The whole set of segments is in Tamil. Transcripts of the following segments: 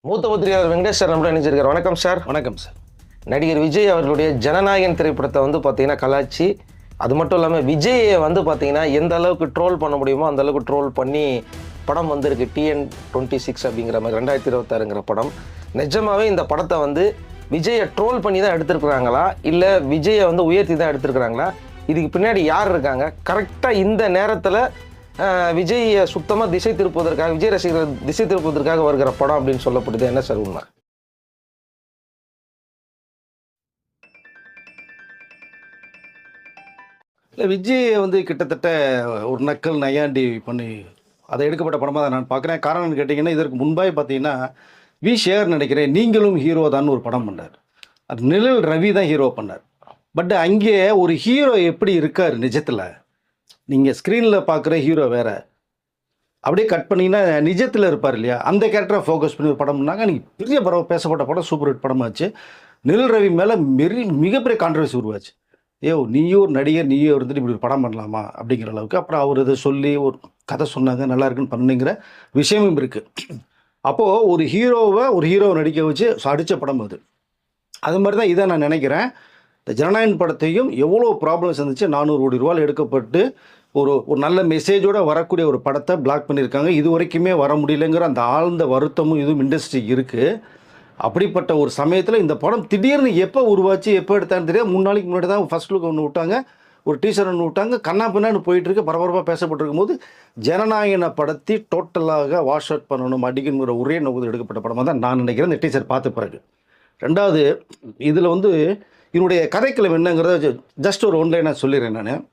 மூத்த பத்திரிகையாளர் வெங்கடேஷ் சார் நம்மள நினைச்சிருக்காரு. வணக்கம் சார். வணக்கம் சார். நடிகர் விஜய் அவர்களுடைய ஜனநாயகன் திரைப்படத்தை வந்து பார்த்தீங்கன்னா கலாச்சி, அது மட்டும் இல்லாமல் விஜயை வந்து பார்த்தீங்கன்னா எந்த அளவுக்கு ட்ரோல் பண்ண முடியுமோ அந்த அளவுக்கு ட்ரோல் பண்ணி படம் வந்திருக்கு. TN26 அப்படிங்கிற மாதிரி 2026ங்கிற படம். நிஜமாவே இந்த படத்தை வந்து விஜயை ட்ரோல் பண்ணி தான் எடுத்திருக்கிறாங்களா இல்லை விஜயை வந்து உயர்த்தி தான் எடுத்திருக்கிறாங்களா? இதுக்கு பின்னாடி யார் இருக்காங்க? கரெக்டாக இந்த நேரத்தில் விஜயை சுத்தமாக திசை திருப்புவதற்காக, விஜய் ரசிகர்கள் திசை திருப்புவதற்காக வருகிற படம் அப்படின்னு சொல்லப்படுது. என்ன சார் உண்மை? இல்லை, விஜய் வந்து கிட்டத்தட்ட ஒரு நக்கல் நையாண்டி பண்ணி அதை எடுக்கப்பட்ட படமாக தான் நான் பார்க்குறேன். காரணம்னு கேட்டிங்கன்னா, இதற்கு முன்பாக பார்த்தீங்கன்னா சேகர் நினைக்கிறேன் நீங்களும் ஹீரோ தான் ஒரு படம் பண்ணார். அது நிழல் ரவி தான் ஹீரோ பண்ணார். பட் அங்கே ஒரு ஹீரோ எப்படி இருக்கார் நிஜத்தில், நீங்கள் ஸ்க்ரீனில் பார்க்குற ஹீரோ வேறு, அப்படியே கட் பண்ணிங்கன்னா நிஜத்தில் இருப்பார் இல்லையா, அந்த கேரக்டரை ஃபோக்கஸ் பண்ணி ஒரு படம் பண்ணாங்க. நீங்கள் பெரிய படம் பேசப்பட்ட படம், சூப்பர் ஹிட் படமாச்சு. நிழல் ரவி மேலே மிகப்பெரிய கான்ட்ரவர்சி உருவாச்சு. நீயும் ஒரு நடிகர், நீயே இருந்துட்டு இப்படி ஒரு படம் பண்ணலாமா அப்படிங்கிற அளவுக்கு. அப்புறம் அவர் இதை சொல்லி ஒரு கதை சொன்னாங்க, நல்லா இருக்குன்னு பண்ணுங்கிற விஷயமும் இருக்குது. அப்போது ஒரு ஹீரோவை நடிக்க வச்சு அடித்த படம் அது மாதிரி தான் இதை நான் நினைக்கிறேன். இந்த ஜனநாயகன் படத்தையும் எவ்வளோ ப்ராப்ளம்ஸ் இருந்துச்சு, 400 கோடி ரூபாயில் எடுக்கப்பட்டு ஒரு நல்ல மெசேஜோடு வரக்கூடிய ஒரு படத்தை பிளாக் பண்ணியிருக்காங்க. இது வரைக்குமே வர முடியலைங்கிற அந்த ஆழ்ந்த வருத்தமும் இதுவும் இண்டஸ்ட்ரிக்கு இருக்குது. அப்படிப்பட்ட ஒரு சமயத்தில் இந்த படம் திடீர்னு எப்போ உருவாச்சு, எப்போ எடுத்தான்னு தெரியாது. 3 நாளைக்கு முன்னாடி தான் ஃபர்ஸ்ட் லுக் ஒன்று விட்டாங்க, ஒரு டீசர் ஒன்று விட்டாங்க. கண்ணா பின்னான்னு போயிட்டுருக்கு, பரபரப்பாக பேசப்பட்டிருக்கும் போது ஜனநாயகனை படத்தை டோட்டலாக வாஷ் அவுட் பண்ணணும் அடிக்கணுங்கிற ஒரே நோக்கத்தில் எடுக்கப்பட்ட படமாக தான் நான் நினைக்கிறேன், இந்த டீசர் பார்த்த பிறகு. ரெண்டாவது, இதில் வந்து என்னுடைய கதைக்களம் என்னங்கிறத ஜஸ்ட் ஒரு ஒன்லைனாக சொல்லிடுறேன் நான்.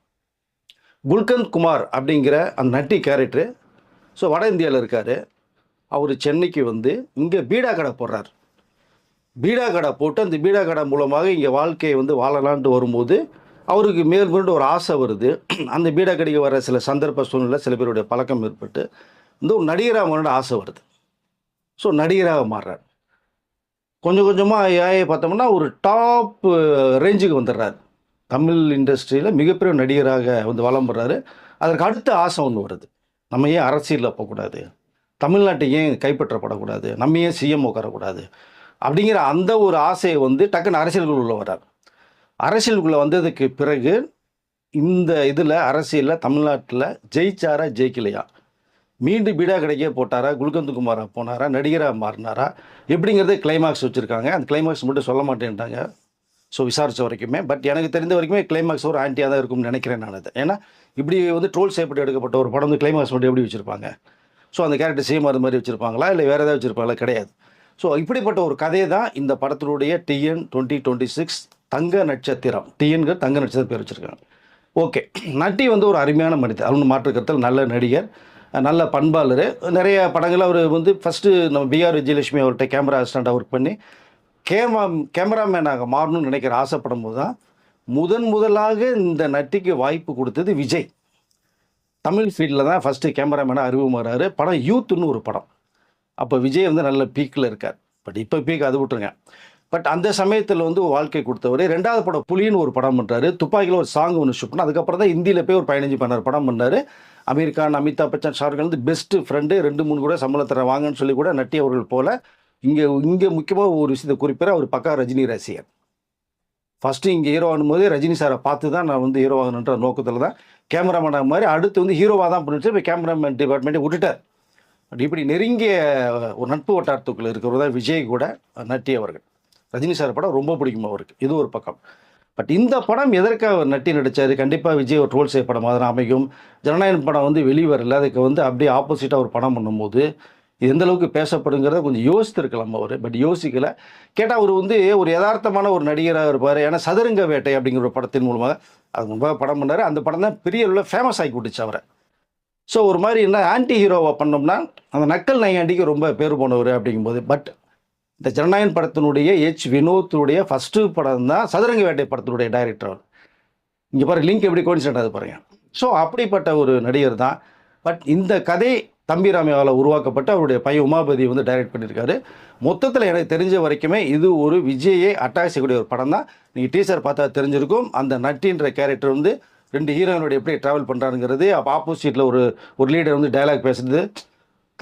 குல்கந்த் குமார் அப்படிங்கிற அந்த நட்டி கேரக்டரு, ஸோ வட இந்தியாவில் இருக்கார். அவர் சென்னைக்கு வந்து இங்கே பீடா கடை போடுறார். பீடா கடை போட்டு அந்த பீடா கடை மூலமாக இங்கே வாழ்க்கையை வந்து வாழலான்ட்டு வரும்போது அவருக்கு மேற்கொண்டு ஒரு ஆசை வருது. அந்த பீடா கடைக்கு வர சில சந்தர்ப்ப சூழ்நிலை, சில பேருடைய பழக்கம் ஏற்பட்டு இந்த ஒரு நடிகராக மாற ஆசை வருது. ஸோ நடிகராக மாறுறார். கொஞ்சம் கொஞ்சமாக பார்த்தோம்னா ஒரு டாப் ரேஞ்சுக்கு வந்துடுறார். தமிழ் இண்டஸ்ட்ரியில் மிகப்பெரிய நடிகராக வந்து வலம் வர்றாரு. அதற்கு அடுத்த ஆசை ஒன்று வருது, நம்ம ஏன் அரசியலில் போகக்கூடாது, தமிழ்நாட்டை ஏன் கைப்பற்றப்படக்கூடாது, நம்ம ஏன் சிஎம் உட்காரக்கூடாது அப்படிங்கிற அந்த ஒரு ஆசையை வந்து டக்குன்னு அரசியலுக்குள்ளே வர்றார். அரசியலுக்குள்ளே வந்ததுக்கு பிறகு இந்த இதில் அரசியலில் தமிழ்நாட்டில் ஜெயிச்சாரா ஜெயிக்கலையா, மீண்டும் பீடா கடைக்கே போட்டாரா, குல்கந்த் குமாரா போனாரா, நடிகராக மாறினாரா எப்படிங்கிறது கிளைமாக்ஸ் வச்சுருக்காங்க. அந்த கிளைமாக்ஸ் மட்டும் சொல்ல மாட்டேன்ட்டாங்க ஸோ விசாரித்த வரைக்குமே. பட் எனக்கு தெரிந்த வரைக்குமே கிளைமாக்ஸ் ஒரு ஆன்டியாக தான் இருக்கும்னு நினைக்கிறேன் நான். அதை ஏன்னா இப்படி வந்து ட்ரோல் செய்யப்பட்டு எடுக்கப்பட்ட ஒரு படம் வந்து கிளைமாக்ஸ் மட்டும் எப்படி வச்சுருப்பாங்க? ஸோ அந்த கேரக்டர் சேம் அது மாதிரி வச்சுருப்பாங்களா, இல்லை வேறு ஏதாவது வச்சுருப்பாங்களா? கிடையாது. ஸோ இப்படிப்பட்ட ஒரு கதையை தான் இந்த படத்தினுடைய TN26 தங்க நட்சத்திரம், டிஎன்கிற தங்க நட்சத்திரம் பேர் வச்சுருக்காங்க. ஓகே, நட்டி வந்து ஒரு அருமையான மனிதர், அவனு மாற்றுக்கருத்தில் நல்ல நடிகர், நல்ல பண்பாளர். நிறைய படங்கள் அவர் வந்து ஃபஸ்ட்டு நம்ம பிஆர் விஜயலட்சுமி அவர்கிட்ட கேமரா அசிஸ்டண்ட்டாக ஒர்க் பண்ணி கேமராமேனாக மாறணும்னு நினைக்கிற ஆசைப்படும் போது தான் முதலாக இந்த நட்டிக்கு வாய்ப்பு கொடுத்தது விஜய். தமிழ் ஃபீல்டில் தான் ஃபஸ்ட்டு கேமராமேனாக அறிமுகமாகறாரு. படம் யூத்துன்னு ஒரு படம். அப்போ விஜய் வந்து நல்ல பீக்கில் இருக்கார். பட் இப்போ பீக் அது விட்டுருங்க. பட் அந்த சமயத்தில் வந்து வாழ்க்கை கொடுத்தவர். 2வது படம் புலின்னு ஒரு படம் பண்ணுறாரு. துப்பாக்கியில் ஒரு சாங் ஒன்று ஷூட் பண்ணார். அதுக்கப்புறம் தான் இந்தியில் போய் ஒரு 15 படம் பண்ணார். அமீர் கான், அமிதாப் பச்சன், ஷாருக் வந்து பெஸ்ட்டு ஃப்ரெண்டு, 2-3 கூட சம்பளத்தர வாங்கன்னு சொல்லி கூட நட்டி அவர்கள் போல். இங்கே முக்கியமாக ஒரு விஷயத்தை குறிப்பிட, அவர் பக்கா ரஜினி ரசிகர். ஃபஸ்ட்டு இங்கே ஹீரோ ஆகும்போது ரஜினி சாரை பார்த்து தான் நான் வந்து ஹீரோ ஆகணுன்ற நோக்கத்தில் தான் கேமராமேனாக மாதிரி அடுத்து வந்து ஹீரோவாக தான் பண்ணிட்டு இப்போ கேமராமேன் டிபார்ட்மெண்ட்டை விட்டுட்டார். இப்படி நெருங்கிய ஒரு நட்பு வட்டாரத்துக்குள்ளே இருக்கிறவர் தான் விஜய் கூட நட்டி அவர்கள். ரஜினி சார் படம் ரொம்ப பிடிக்கும் அவருக்கு, இது ஒரு பக்கம். பட் இந்த படம் எதற்காக நட்டி நடித்தார்? கண்டிப்பாக விஜய் ஒரு ட்ரோல் செய்ய படமாக தான் அமையும். ஜனநாயகன் படம் வந்து வெளிவரல, அதுக்கு வந்து அப்படியே ஆப்போசிட்டாக ஒரு படம் பண்ணும்போது எந்தளவுக்கு பேசப்படுங்கிறத கொஞ்சம் யோசித்திருக்கலாம் அவர். பட் யோசிக்கலை. கேட்டால் அவர் வந்து ஒரு யதார்த்தமான ஒரு நடிகராக இருப்பார். ஏன்னா சதுரங்க வேட்டை அப்படிங்கிற ஒரு படத்தின் மூலமாக அது முன்பாக படம் பண்ணார். அந்த படம் தான் பெரிய அளவில் ஃபேமஸ் ஆகி கொடுத்துச்சு அவரை. ஸோ ஒரு மாதிரி என்ன ஆன்டி ஹீரோவாக பண்ணோம்னா அந்த நக்கல் நையாண்டிக்கு ரொம்ப பேர் போனவர் அப்படிங்கும்போது. பட் இந்த ஜனநாயகன் படத்தினுடைய வினோத்துடைய ஃபஸ்ட்டு படம் தான் சதுரங்க வேட்டை படத்தினுடைய டைரக்டர் அவர். இங்கே பாருங்கள், லிங்க் எப்படி கோயின்சிடென்ட் ஆகுது பாருங்கள். ஸோ அப்படிப்பட்ட ஒரு நடிகர் தான். பட் இந்த கதை தம்பிராமையால் உருவாக்கப்பட்டு அவருடைய பையன் உமாபதி வந்து டைரக்ட் பண்ணியிருக்காரு. மொத்தத்தில் எனக்கு தெரிஞ்ச வரைக்குமே இது ஒரு விஜயை அட்டாக் செய்யக்கூடிய ஒரு படம் தான். நீங்கள் டீசர் பார்த்தா தெரிஞ்சிருக்கும். அந்த நட்டின்ற கேரக்டர் வந்து 2 ஹீரோயினோட எப்படி ட்ராவல் பண்ணுறாருங்கிறது, அப்போ ஆப்போசிட்டில் ஒரு லீடர் வந்து டைலாக் பேசுகிறது,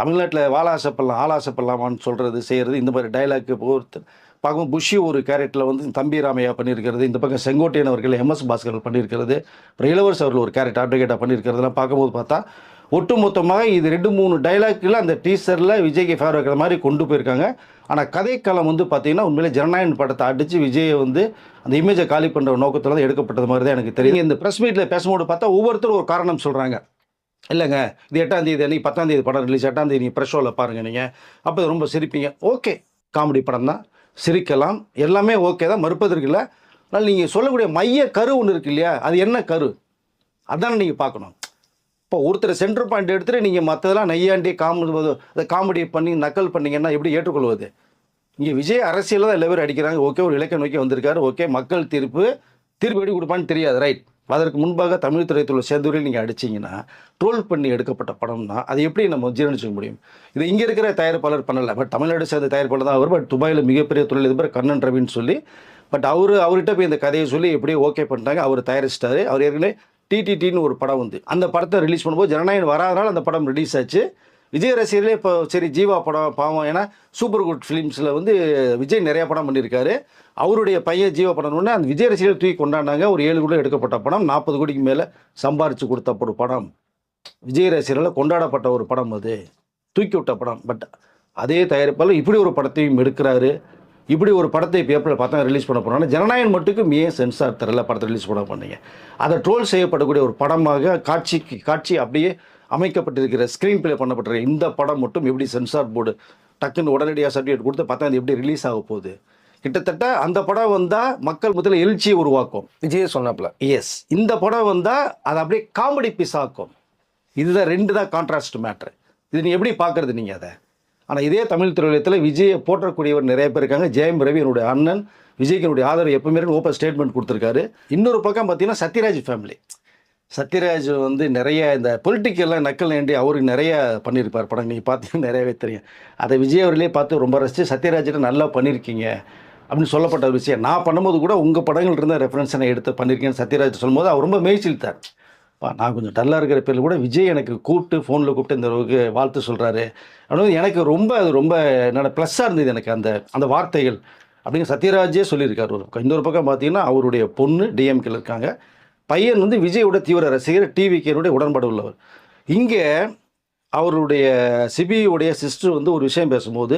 தமிழ்நாட்டில் வாலாசப்படலாம் ஆலாசப்படலாமான்னு சொல்கிறது செய்கிறது இந்த மாதிரி டைலாக்கு பொறுத்து பார்க்கும்போது புஷி ஒரு கேரக்டரில் வந்து தம்பி ராமையா பண்ணியிருக்கிறது, இந்த பக்கம் செங்கோட்டையன் அவர்கள் எம்எஸ் பாஸ்கர் பண்ணியிருக்கிறது, அப்புறம் இளவரசு அவர்கள் ஒரு கேரக்டர் அட்வொகேட்டாக பண்ணியிருக்கிறதுலாம் பார்க்கும்போது பார்த்தா ஒட்டுமொத்தமாக இது 2-3 டைலாக்கில் அந்த டீசரில் விஜய்க்கு ஃபேவர் வைக்கிற மாதிரி கொண்டு போயிருக்காங்க. ஆனால் கதைக்களம் வந்து பார்த்தீங்கன்னா உண்மையிலே ஜனநாயகன் படத்தை அடித்து விஜயை வந்து அந்த இமேஜை காலி பண்ணுற நோக்கத்தில் தான் எடுக்கப்பட்டது மாதிரி தான் எனக்கு தெரியும். இந்த ப்ரெஸ் மீட்டில் பேசும்போது பார்த்தா ஒவ்வொருத்தரும் ஒரு காரணம் சொல்கிறாங்க. இல்லைங்க இது 8ஆம் தேதி அன்றைக்கி 10ஆம் தேதி படம் ரிலீஸ், 8ஆம் தேதி நீங்கள் ப்ரெஸ் ஷோவில் பாருங்கள், நீங்கள் அப்போ ரொம்ப சிரிப்பீங்க. ஓகே, காமெடி படம் தான், சிரிக்கலாம், எல்லாமே ஓகே தான், மறுப்பதற்கு இல்லை. அதனால் நீங்கள் சொல்லக்கூடிய மைய கரு ஒன்று இருக்கு இல்லையா, அது என்ன கரு அதானே நீங்கள் பார்க்கணும். இப்போ ஒருத்தர் சென்டர் பாயிண்ட் எடுத்துகிட்டு நீங்கள் மற்றதெல்லாம் நையாண்டி காமெடி பண்ணி நக்கல் பண்ணிங்கன்னா எப்படி ஏற்றுக்கொள்வது? இங்கே விஜய் அரசியலில் தான் எல்லா பேரும் அடிக்கிறாங்க. ஓகே, ஒரு இலக்கை நோக்கி வந்திருக்காரு. ஓகே, மக்கள் தீர்ப்பு எப்படி கொடுப்பான்னு தெரியாது, ரைட். அதற்கு முன்பாக தமிழ் திரைத்துறை சேர்ந்துவரையில் நீங்கள் அடிச்சிங்கன்னா ட்ரோல் பண்ணி எடுக்கப்பட்ட படம்னா அது எப்படி நம்ம ஜீரணிச்சிக்க முடியும்? இது இங்கே இருக்கிற தயாரிப்பாளர் பண்ணலை, பட் தமிழ்நாடு சேர்ந்த தயாரிப்பாளர் தான் அவர். பட் துபாயில் மிகப்பெரிய தொழிலதிபர் கண்ணன் ரவின்னு சொல்லி, பட் அவர்கிட்ட போய் இந்த கதையை சொல்லி எப்படியோ ஓகே பண்ணிட்டாங்க. அவர் தயாரிச்சிட்டாரு. அவர் ஏற்கனவே டிடிடின்னு ஒரு படம் வந்து அந்த படத்தை ரிலீஸ் பண்ணும்போது ஜனநாயகன் வராதனால அந்த படம் ரிலீஸ் ஆச்சு. விஜய் ரசிகர்களே இப்போ சரி ஜீவா படம் பாவம், ஏன்னா சூப்பர் குட் ஃபிலிம்ஸில் வந்து விஜய் நிறையா படம் பண்ணியிருக்காரு. அவருடைய பையன் ஜீவா படம்னு அந்த விஜய் ரசிகர்கள் தூக்கி கொண்டாடினாங்க. ஒரு 7 கோடி எடுக்கப்பட்ட படம், 40 கோடிக்கு மேலே சம்பாரித்து கொடுத்த ஒரு படம், விஜய் ரசிகர்களால் கொண்டாடப்பட்ட ஒரு படம், அது தூக்கி விட்ட படம். பட் அதே தயாரிப்பாளர் இப்படி ஒரு படத்தையும் எடுக்கிறாரு. இப்படி ஒரு படத்தை இப்போ ஏப்ரல் 10 ரிலீஸ் பண்ண போகிறாங்க. ஜனநாயகன் மட்டுக்கும் ஏன் சென்சார் தரல படத்தை ரிலீஸ் பண்ணீங்க? அதை ட்ரோல் செய்யப்படக்கூடிய ஒரு படமாக காட்சி அப்படியே அமைக்கப்பட்டிருக்கிற ஸ்க்ரீன் பிளே பண்ணப்பட்டிருக்கிற இந்த படம் மட்டும் எப்படி சென்சார் போர்டு டக்குன்னு உடனடியாக சர்டிஃபிகேட் கொடுத்து 10 எப்படி ரிலீஸ் ஆக போகுது? கிட்டத்தட்ட அந்த படம் வந்தால் மக்கள் முதல்ல எழுச்சியை உருவாக்கும். விஜய் சொன்னாப்ல எஸ், இந்த படம் வந்தால் அதை அப்படியே காமெடி பீஸ் ஆக்கும். இதுதான் 2 தான் கான்ட்ராஸ்ட் மேட்ரு. இது நீ எப்படி பார்க்குறது நீங்கள் அதை? ஆனால் இதே தமிழ் திரையுலகத்தில் விஜயை போற்றக்கூடியவர் நிறைய பேர் இருக்காங்க. ஜெயம் ரவி என்னுடைய அண்ணன், விஜய்க்கு ஆதரவு எப்பவுமே ஓப்பன் ஸ்டேட்மெண்ட் கொடுத்துருக்காரு. இன்னொரு பக்கம் பார்த்தீங்கன்னா சத்யராஜ் ஃபேமிலி. சத்யராஜ் வந்து நிறைய இந்த பொலிட்டிக்கெல்லாம் நக்கல் ஏண்டி அவருக்கு நிறைய பண்ணியிருப்பார் படம். நீங்கள் பார்த்தீங்கன்னா நிறையவே தெரியும். அதை விஜய் அவர்களே பார்த்து ரொம்ப ரசித்து சத்யராஜிட்ட நல்லா பண்ணியிருக்கீங்க அப்படின்னு சொல்லப்பட்ட விஷயம். நான் பண்ணும்போது கூட உங்கள் படங்கள் இருந்த ரெஃபரன்ஸ் நான் எடுத்து பண்ணியிருக்கேன்னு சத்யராஜ் சொல்லும்போது அவர் ரொம்ப மெய்ச்சில்த்தார். நான் கொஞ்சம் டல்லாக இருக்கிற பேரில் கூட விஜய் எனக்கு ஃபோனில் கூப்பிட்டு இந்த அளவுக்கு வாழ்த்து சொல்கிறாரு அப்படின்னு எனக்கு அது ரொம்ப என்னோட ப்ளஸ்ஸாக இருந்தது எனக்கு அந்த வார்த்தைகள் அப்படின்னு சத்யராஜே சொல்லியிருக்காரு. ஒரு பக்கம் இன்னொரு பக்கம் பார்த்தீங்கன்னா அவருடைய பொண்ணு டிஎம்கேல இருக்காங்க, பையன் வந்து விஜயோட தீவிர ரசிகர், டிவிகேனுடைய உடன்பாடு உள்ளவர். இங்கே அவருடைய சிபியுடைய சிஸ்டர் வந்து ஒரு விஷயம் பேசும்போது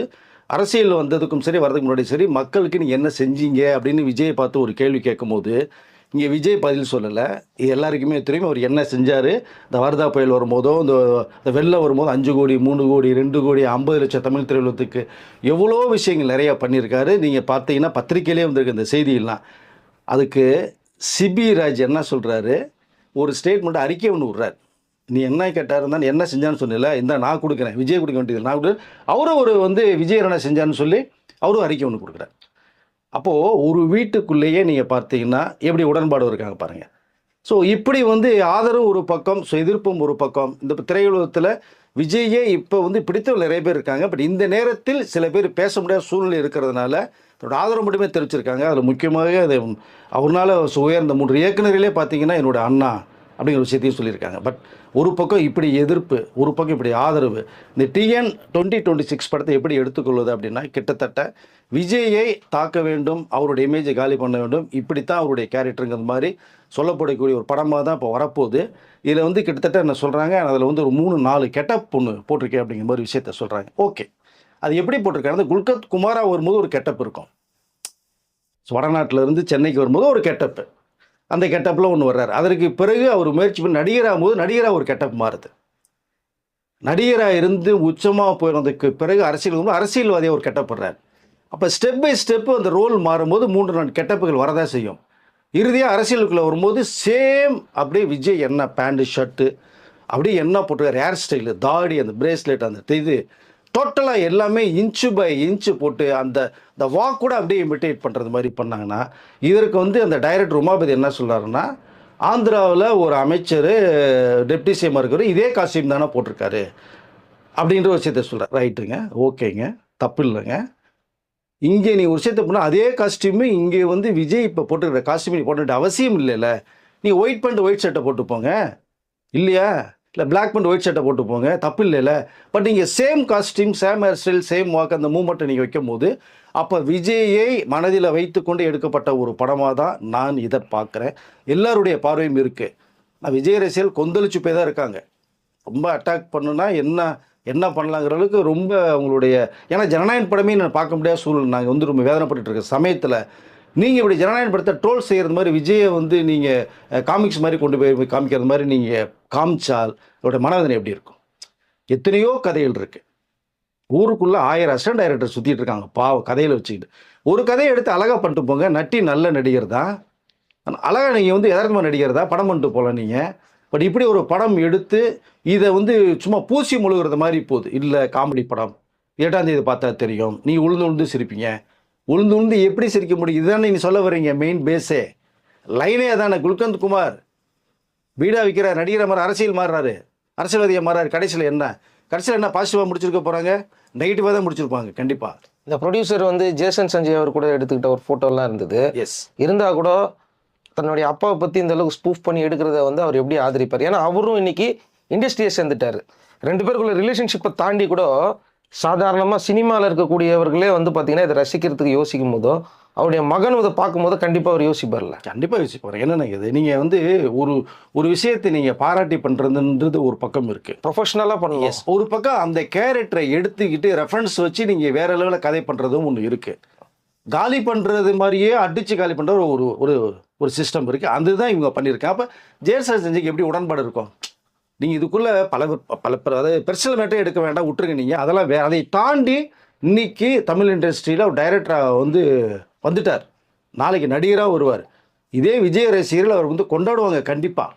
அரசியல் வந்ததுக்கும் சரி வரதுக்கு முன்னாடி சரி மக்களுக்கு நீங்கள் என்ன செஞ்சீங்க அப்படின்னு விஜயை பார்த்து ஒரு கேள்வி கேட்கும்போது இங்கே விஜய் பதில் சொல்லலை. எல்லாருக்குமே தெரியும் அவர் என்ன செஞ்சார். இந்த வார்தா புயல் வரும்போதோ இந்த வெள்ளம் வரும்போது 5 கோடி 3 கோடி 2 கோடி 50 லட்சம் தமிழ் திரையுலகத்துக்கு எவ்வளோ விஷயங்கள் நிறையா பண்ணியிருக்காரு. நீங்கள் பார்த்தீங்கன்னா பத்திரிக்கையிலே வந்திருக்கு இந்த செய்தியெல்லாம். அதுக்கு சிபி ராஜ் என்ன சொல்கிறாரு, ஒரு ஸ்டேட்மெண்ட் அறிக்கை ஒன்று விட்றாரு. நீ என்ன கேட்டார் இருந்தாலும் என்ன செஞ்சான்னு சொன்னல, இந்த நான் கொடுக்குறேன், விஜய் கொடுக்க வேண்டியது நான் கொடுக்குறேன். அவரும் ஒரு விஜய் என்ன செஞ்சான்னு சொல்லி அவரும் அறிக்கை ஒன்று கொடுக்குறாரு. அப்போது ஒரு வீட்டுக்குள்ளேயே நீங்கள் பார்த்தீங்கன்னா எப்படி உடன்பாடு இருக்காங்க பாருங்கள். ஸோ இப்படி ஆதரவும் ஒரு பக்கம், ஸோ எதிர்ப்பும் ஒரு பக்கம். இந்த திரையுலகத்தில் விஜயே இப்போ பிடித்தவர்கள் நிறைய பேர் இருக்காங்க. பட் இந்த நேரத்தில் சில பேர் பேச முடியாத சூழ்நிலை இருக்கிறதுனால அதோட ஆதரவு மட்டுமே தெரிவிச்சிருக்காங்க. அதில் முக்கியமாக அது அவரால் உயர்ந்த 3 இயக்குநர்களே பார்த்தீங்கன்னா என்னோட அண்ணா அப்படிங்கிற விஷயத்தையும் சொல்லியிருக்காங்க. பட் ஒரு பக்கம் இப்படி எதிர்ப்பு, ஒரு பக்கம் இப்படி ஆதரவு. இந்த TN 2026 படத்தை எப்படி எடுத்துக்கொள்வது அப்படின்னா கிட்டத்தட்ட விஜயை தாக்க வேண்டும், அவருடைய இமேஜை காலி பண்ண வேண்டும், இப்படித்தான் அவருடைய கேரக்டருங்கிற மாதிரி சொல்லப்படக்கூடிய ஒரு படமாக தான் இப்போ வரப்போகுது. இதில் கிட்டத்தட்ட என்ன சொல்கிறாங்க, அதில் ஒரு 3-4 கெட்டப் ஒன்று போட்டிருக்கேன் அப்படிங்கிற மாதிரி விஷயத்த சொல்கிறாங்க. ஓகே, அது எப்படி போட்டிருக்காங்க? குல்கத் குமாரா வரும்போது ஒரு கெட்டப் இருக்கும், வடநாட்டிலேருந்து சென்னைக்கு வரும்போது ஒரு கெட்டப்பு, அந்த கெட்டப்பில் ஒன்று வர்றாரு. அதற்கு பிறகு அவர் முயற்சி பண்ணி நடிகராகும்போது நடிகராக ஒரு கெட்டப் மாறுது. நடிகராக இருந்து உச்சமாக போயிடுறதுக்கு பிறகு அரசியல்வாதியாக ஒரு கெட்டப் வர்றாரு. அப்போ ஸ்டெப் பை ஸ்டெப்பு அந்த ரோல் மாறும்போது 3-4 கெட்டப்புகள் வரதான் செய்யும். இறுதியாக அரசியலுக்குள்ளே வரும்போது சேம் அப்படியே விஜய் என்ன பேண்ட்டு ஷர்ட்டு அப்படியே என்ன போட்டிருக்காரு, ஹேர் ஸ்டைலு, தாடி, அந்த பிரேஸ்லெட், அந்த இது டோட்டலாக எல்லாமே இன்ச்சு பை இன்ச்சு போட்டு அந்த வாக் கூட அப்படியே இமிட்டேட் பண்ணுறது மாதிரி பண்ணாங்கன்னா இதற்கு அந்த டைரக்டர் உமாபதி என்ன சொல்கிறாருன்னா, ஆந்திராவில் ஒரு அமைச்சர் டெப்டி சிஎம்மாக இருக்கிற இதே காஸ்டியூம் தானே போட்டிருக்காரு அப்படின்ற ஒரு விஷயத்த சொல்கிறார். ரைட்டுங்க, ஓகேங்க, தப்பு இல்லைங்க. இங்கே நீ ஒரு விஷயத்தை பண்ணால் அதே காஸ்டியூமு இங்கே விஜய் இப்போ போட்டுக்கிற காஸ்டியூம் நீ போட்டுக்கிட்ட அவசியம் இல்லைல்ல. நீ ஒயிட் பேண்ட் ஒயிட் ஷர்ட்டை போட்டு போங்க இல்லையா. இல்லை பிளாக் பேண்ட் ஒயிட் ஷர்ட்டை போட்டு போங்க, தப்பு இல்லைல்ல. பட் நீங்கள் same costume, same hair style, same walk, அந்த மூமெண்ட்டை நீங்கள் வைக்கும் போது அப்போ விஜயை மனதில் வைத்துக்கொண்டு எடுக்கப்பட்ட ஒரு படமாக தான் நான் இதை பார்க்குறேன். எல்லாருடைய பார்வையும் இருக்குது. நான் விஜய் ரசிகர்கள் கொந்தளிச்சு போய் தான் இருக்காங்க. ரொம்ப அட்டாக் பண்ணுனா என்ன பண்ணலாங்கிற அளவுக்கு ரொம்ப அவங்களுடைய, ஏன்னா ஜனநாயக படமே நான் பார்க்க முடியாத சூழ்நிலை. நாங்கள் வந்து ரொம்ப வேதனைப்பட்டு இருக்க சமயத்தில் நீங்கள் இப்படி ஜனநாயக படத்தை ட்ரோல் செய்கிறது மாதிரி விஜயை வந்து நீங்கள் காமிக்ஸ் மாதிரி கொண்டு போய் காமிக்கிறது மாதிரி நீங்கள் காமிச்சால் அதோட மனவேதனை எப்படி இருக்கும்? எத்தனையோ கதைகள் இருக்குது. ஊருக்குள்ளே 1000 அசிஸ்டன்ட் டைரக்டர் சுற்றிட்டு இருக்காங்க பாவம், கதையில் வச்சுக்கிட்டு. ஒரு கதையை எடுத்து அழகாக பண்ணிட்டு போங்க. நட்டி நல்ல நடிகர் தான், அழகாக நீங்கள் வந்து யதார்த்தமாக நடிகர் தான், படம் பண்ணிட்டு போகலாம் நீங்கள். பட் இப்படி ஒரு படம் எடுத்து இதை வந்து சும்மா பூசி முழுகிறது மாதிரி போகுது. இல்லை காமெடி படம், 7ஆம் தேதி பார்த்தா தெரியும், நீ உளுந்து சிரிப்பீங்க. உளுந்து எப்படி சிரிக்க முடியும்? இதுதானே நீங்கள் சொல்ல வர்றீங்க. மெயின் பேஸே லைனே அதானே. குல்கந்த் குமார் பீடா விற்கிற நடிகரை மாதிரி அரசியல் மாறுறாரு, அரசியல்வாதியை மாறாரு. கடைசியில் என்ன பாசிட்டிவாக முடிச்சிருக்க போகிறாங்க? நெகட்டிவாக தான் முடிச்சிருப்பாங்க கண்டிப்பாக. இந்த ப்ரொடியூசர் வந்து ஜேசன் சஞ்சய் அவர் கூட எடுத்துக்கிட்ட ஒரு ஃபோட்டோலாம் இருந்தது. எஸ், இருந்தால் கூட தன்னுடைய அப்பாவை பற்றி இந்த அளவுக்கு ஸ்பூஃப் பண்ணி எடுக்கிறத வந்து அவர் எப்படி ஆதரிப்பார்? ஏன்னா அவரும் இன்னைக்கு இண்டஸ்ட்ரியை சேர்ந்துட்டார். 2 பேருக்குள்ள ரிலேஷன்ஷிப்பை தாண்டி கூட சாதாரணமாக சினிமாவில் இருக்கக்கூடியவர்களே வந்து பார்த்தீங்கன்னா இதை ரசிக்கிறதுக்கு யோசிக்கும் போதோ அவருடைய மகன் இதை பார்க்கும்போது கண்டிப்பாக அவர் யோசிப்பார்ல. கண்டிப்பாக யோசிப்பார். என்னென்ன இது நீங்கள் வந்து ஒரு விஷயத்தை நீங்கள் பாராட்டி பண்ணுறதுன்றது ஒரு பக்கம் இருக்குது, ப்ரொஃபஷனலாக பண்ணலாம். எஸ். ஒரு பக்கம் அந்த கேரக்டரை எடுத்துக்கிட்டு ரெஃபரன்ஸ் வச்சு நீங்கள் வேறு லெவலில் கதை பண்ணுறதும் ஒன்று இருக்குது. காலி பண்ணுறது மாதிரியே அடித்து காலி பண்ணுற ஒரு சிஸ்டம் இருக்குது. அதுதான் இவங்க பண்ணியிருக்காங்க. அப்போ ஜெயசன் செஞ்சுக்கு எப்படி உடன்பாடு இருக்கும்? நீங்கள் இதுக்குள்ளே பல அதாவது பெர்சனல் மேட்டே எடுக்க வேண்டாம், விட்டுருங்க நீங்கள். அதெல்லாம் அதை தாண்டி இன்னைக்கு தமிழ் இண்டஸ்ட்ரியில் ஒரு டைரக்டராக வந்துட்டார், நாளைக்கு நடிகராக வருவார். இதே விஜய் ரசிகர்கள் அவர் வந்து கொண்டாடுவாங்க கண்டிப்பாக.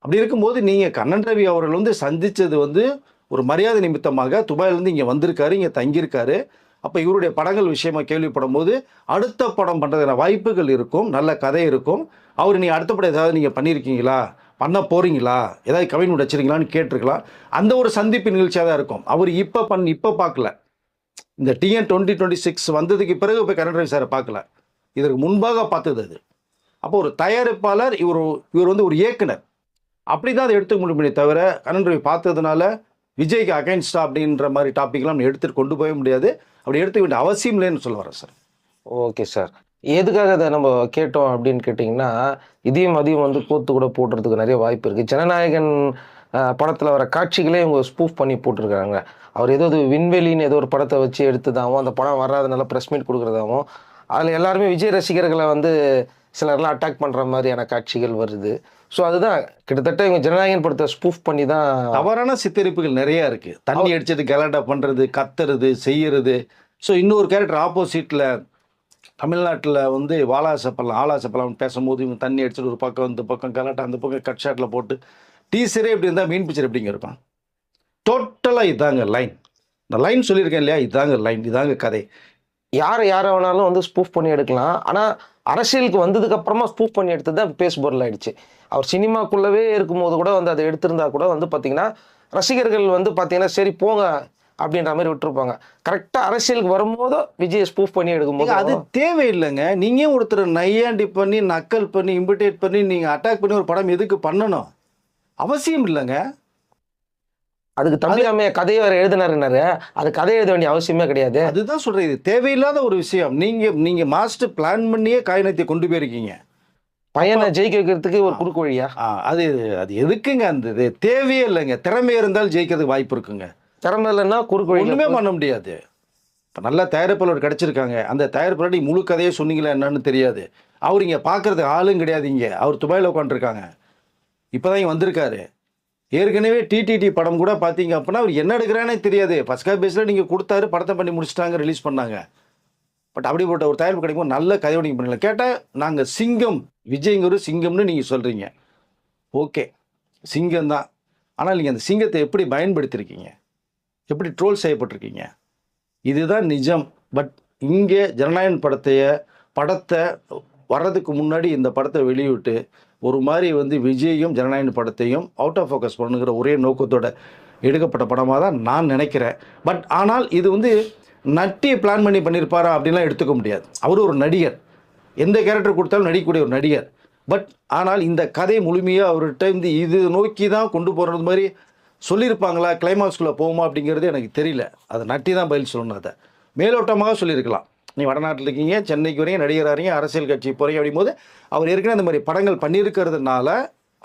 அப்படி இருக்கும்போது நீங்கள் கண்ணன் ரவி அவர்கள் வந்து சந்தித்தது வந்து ஒரு மரியாதை நிமித்தமாக துபாயிலேருந்து இங்கே வந்திருக்காரு, இங்கே தங்கியிருக்காரு. அப்போ இவருடைய படங்கள் விஷயமா கேள்விப்படும் போது அடுத்த படம் பண்ணுறதுக்கான வாய்ப்புகள் இருக்கும், நல்ல கதை இருக்கும். அவர் நீங்கள் அடுத்த படம் ஏதாவது நீங்கள் பண்ணியிருக்கீங்களா, பண்ண போகிறீங்களா, ஏதாவது கவின் வச்சுருக்கீங்களான்னு கேட்டிருக்கலாம். அந்த ஒரு சந்திப்பு நிகழ்ச்சியாக தான் இருக்கும். அவர் இப்போ பார்க்கல, இந்த டிஎன் 2026 வந்ததுக்கு பிறகு போய் கரண் ரவி சாரை பார்க்கல, இதற்கு முன்பாக பார்த்தது அது. அப்போ ஒரு தயாரிப்பாளர், இவர் வந்து ஒரு இயக்குனர், அப்படி தான் அதை எடுத்துக்க முடியுமே தவிர கரண் ரவி பார்த்ததுனால விஜய்க்கு அகைன்ஸ்டா அப்படின்ற மாதிரி டாப்பிக்லாம் எடுத்துகிட்டு கொண்டு போக முடியாது. அப்படி எடுத்துக்க வேண்டிய அவசியம் இல்லைன்னு சொல்ல வரேன் சார். ஓகே சார், எதுக்காக அதை நம்ம கேட்டோம் அப்படின்னு கேட்டிங்கன்னா, இதையும் அதையும் வந்து கோத்து கூட போடுறதுக்கு நிறைய வாய்ப்பு இருக்குது. ஜனநாயகன் படத்தில் வர காட்சிகளே இவங்க ஸ்பூஃப் பண்ணி போட்டிருக்காங்க. அவர் ஏதோ விண்வெளின்னு ஏதோ ஒரு படத்தை வச்சு எடுத்ததாகவும் அந்த படம் வராதனால ப்ரெஸ் மீட் கொடுக்குறதாகவும் அதில் எல்லாருமே விஜய் ரசிகர்களை வந்து சிலர்லாம் அட்டாக் பண்ணுற மாதிரியான காட்சிகள் வருது. ஸோ அதுதான் கிட்டத்தட்ட இவங்க ஜனநாயகன் படத்தை ஸ்பூஃப் பண்ணி தான். தவறான சித்தரிப்புகள் நிறையா இருக்குது. தண்ணி அடிச்சது கலாட்டா பண்ணுறது, கத்துறது, செய்யறது. ஸோ இன்னொரு கேரக்டர் ஆப்போசிட்டில் தமிழ்நாட்டில் வந்து ஆலாசப்பலாம் பேசும்போது இவங்க தண்ணி அடிச்சுட்டு ஒரு பக்கம் இந்த பக்கம் கலாட்டா, அந்த பக்கம் கட் ஷாட்டில் போட்டு டீசரே இப்படி இருந்தால் மீன் பிக்சர் எப்படிங்க இருப்பான்? டோட்டலாக இதாங்க லைன். இந்த லைன் சொல்லியிருக்கேன் இல்லையா, இதாங்க லைன், இதாங்க கதை. யாரை வேணாலும் வந்து ஸ்பூஃப் பண்ணி எடுக்கலாம். ஆனால் அரசியலுக்கு வந்ததுக்கு அப்புறமா ஸ்பூஃப் பண்ணி எடுத்தது தான் பேஸ் பொருள் ஆயிடுச்சு. அவர் சினிமாக்குள்ளவே இருக்கும்போது கூட வந்து அதை எடுத்திருந்தா கூட வந்து பார்த்தீங்கன்னா ரசிகர்கள் வந்து பார்த்தீங்கன்னா சரி போங்க அப்படின்ற மாதிரி விட்டுருப்பாங்க. கரெக்டாக அரசியலுக்கு வரும்போது விஜய் ஸ்பூஃப் பண்ணி எடுக்கும்போது அது தேவையில்லைங்க. நீங்கள் ஒருத்தர் நையாண்டி பண்ணி நக்கல் பண்ணி இம்பிடேட் பண்ணி நீங்கள் அட்டாக் பண்ணி ஒரு படம் எதுக்கு பண்ணணும்? அவசியம் இல்லைங்க. அதுக்கு தம்பிராமைய கதையை வேறு எழுதினாருன்னாரு, அது கதை எழுத வேண்டிய அவசியமே கிடையாது. அதுதான் சொல்கிறேன், இது தேவையில்லாத ஒரு விஷயம். நீங்கள் மாஸ்டர் பிளான் பண்ணியே காயினத்தை கொண்டு போயிருக்கீங்க, பையனை ஜெயிக்க வைக்கிறதுக்கு ஒரு குறுக்கு வழியா? அது எதுக்குங்க? அந்த இது தேவையே இல்லைங்க. திறமை இருந்தால் ஜெயிக்கிறதுக்கு வாய்ப்பு இருக்குங்க. திறமை இல்லைன்னா குறுக்கு வழி ஒன்றுமே பண்ண முடியாது. இப்போ நல்லா தயாரிப்பாளர் கிடச்சிருக்காங்க, அந்த தயாரிப்பாளர் முழு கதையை சொன்னீங்களா என்னன்னு தெரியாது. அவர் இங்கே பார்க்குறதுக்கு ஆளும் கிடையாது. இங்கே அவர் துபாயில் உட்காந்துருக்காங்க, இப்போ தான் இங்கே வந்திருக்காரு. ஏற்கனவே டிடிடி படம் கூட பார்த்தீங்க அப்படின்னா அவர் என்ன எடுக்கிறானே தெரியாது. ஃபர்ஸ்ட் காப்பி பேஸில் நீங்கள் கொடுத்தாரு, படத்தை பண்ணி முடிச்சிட்டாங்க, ரிலீஸ் பண்ணாங்க. பட் அப்படிப்பட்ட ஒரு தயாரிப்பு கிடைக்கும் நல்ல கதையோடு நீங்கள் பண்ணல. கேட்டால் நாங்கள் சிங்கம், விஜய்ங்கிற சிங்கம்னு நீங்கள் சொல்கிறீங்க. ஓகே, சிங்கம் தான். ஆனால் நீங்கள் அந்த சிங்கத்தை எப்படி பயன்படுத்தியிருக்கீங்க, எப்படி ட்ரோல் செய்யப்பட்டிருக்கீங்க, இதுதான் நிஜம். பட் இங்கே ஜனநாயகன் படத்தை வர்றதுக்கு முன்னாடி இந்த படத்தை வெளியிட்டு ஒரு மாதிரி வந்து விஜயும் ஜனநாயகன் படத்தையும் அவுட் ஆஃப் ஃபோக்கஸ் பண்ணுங்கிற ஒரே நோக்கத்தோட எடுக்கப்பட்ட படமாக தான் நான் நினைக்கிறேன். பட் ஆனால் இது வந்து நட்டி பிளான் பண்ணியிருப்பாரா அப்படின்லாம் எடுத்துக்க முடியாது. அவர் ஒரு நடிகர், எந்த கேரக்டர் கொடுத்தாலும் நடிக்கக்கூடிய ஒரு நடிகர். பட் ஆனால் இந்த கதை முழுமையாக அவர்கிட்ட இது நோக்கி தான் கொண்டு போகிறது மாதிரி சொல்லியிருப்பாங்களா, கிளைமாக்ஸ்குள்ளே போகுமா அப்படிங்கிறது எனக்கு தெரியல. அதை நட்டி தான் பதில் சொல்லணும். அதை மேலோட்டமாக சொல்லியிருக்கலாம். நீ வடநாட்டில் இருக்கீங்க, சென்னைக்கு வரீங்க, நடிகராக அரசியல் கட்சி போகிறீங்க அப்படிங்கும்போது அவர் ஏற்கனவே இந்த மாதிரி படங்கள் பண்ணியிருக்கிறதுனால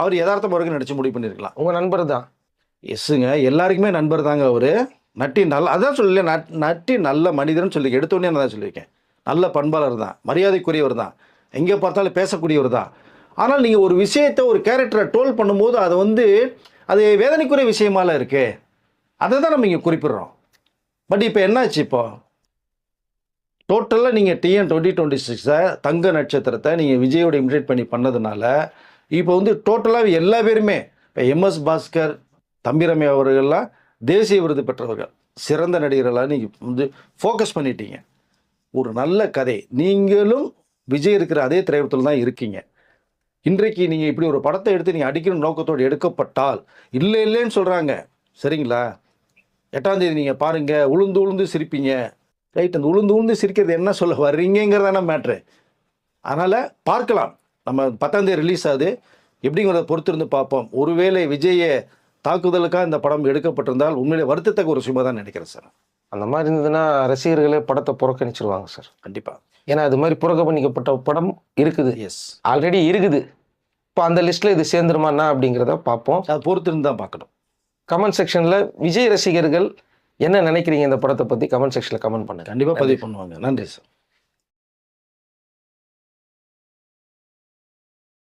அவர் யதார்த்த முறைக்கு நடிச்சு முடிவு பண்ணியிருக்கலாம். உங்கள் நண்பர் தான். எஸ்ஸுங்க, எல்லாருக்குமே நண்பர் தாங்க அவர். நட்டி நல்ல அதான் சொல்லல, நட்டி நல்ல மனிதர்னு சொல்லி எடுத்தோடனே நான் தான் சொல்லியிருக்கேன். நல்ல பண்பாளர் தான், மரியாதைக்குரியவர் தான், எங்கே பார்த்தாலும் பேசக்கூடியவர் தான். ஆனால் நீங்கள் ஒரு விஷயத்தை ஒரு கேரக்டரை ட்ரோல் பண்ணும்போது அது வேதனைக்குரிய விஷயமால இருக்கு. அதை தான் நம்ம இங்கே குறிப்பிடுறோம். பட் இப்போ என்னாச்சு, இப்போ டோட்டலாக நீங்கள் TN 2026 தங்க நட்சத்திரத்தை நீங்கள் விஜயோட இமிடேட் பண்ணி பண்ணதுனால இப்போ டோட்டலாக எல்லா பேருமே இப்போ MS பாஸ்கர், தம்பி ரம்யா அவர்கள்லாம் தேசிய விருது பெற்றவர்கள், சிறந்த நடிகர்களாக நீங்கள் ஃபோக்கஸ் பண்ணிட்டீங்க. ஒரு நல்ல கதை, நீங்களும் விஜய் இருக்கிற அதே திரைப்படத்தில் தான் இருக்கீங்க. இன்றைக்கு நீங்கள் இப்படி ஒரு படத்தை எடுத்து நீங்கள் அடிக்கணும் நோக்கத்தோடு எடுக்கப்பட்டால் இல்லைன்னு சொல்கிறாங்க. சரிங்களா, 8ஆம் தேதி நீங்கள் பாருங்கள், உளுந்து சிரிப்பீங்க. ரைட், அந்த உளுந்து சிரிக்கிறது என்ன சொல்ல வர்றீங்கிறதான மேட்ரு. அதனால் பார்க்கலாம், நம்ம 10ஆம் தேதி ரிலீஸ் ஆகுது, எப்படிங்கிறத பொறுத்திருந்து பார்ப்போம். ஒருவேளை விஜயை தாக்குதலுக்காக இந்த படம் எடுக்கப்பட்டிருந்தால் உண்மையிலே வருத்தத்தக்க ஒரு விஷயமாக தான் நினைக்கிறேன் சார். அந்த மாதிரி இருந்ததுன்னா ரசிகர்களே படத்தை புறக்கணிச்சிருவாங்க சார். கண்டிப்பாக. ஏன்னா அது மாதிரி புறக்கணிக்கப்பட்ட படம் இருக்குது, எஸ், ஆல்ரெடி இருக்குது. இப்போ அந்த லிஸ்ட்டில் இது சேர்ந்துருமாண்ணா அப்படிங்கிறத பார்ப்போம். அது பொறுத்திருந்து தான் பார்க்கணும். கமெண்ட் செக்ஷனில் விஜய் ரசிகர்கள் என்ன நினைக்கிறீங்க இந்த படத்தை பற்றி கமெண்ட் செக்ஷனில் கமெண்ட் பண்ணுங்கள். கண்டிப்பாக பதிவு பண்ணுவாங்க. நன்றி சார்.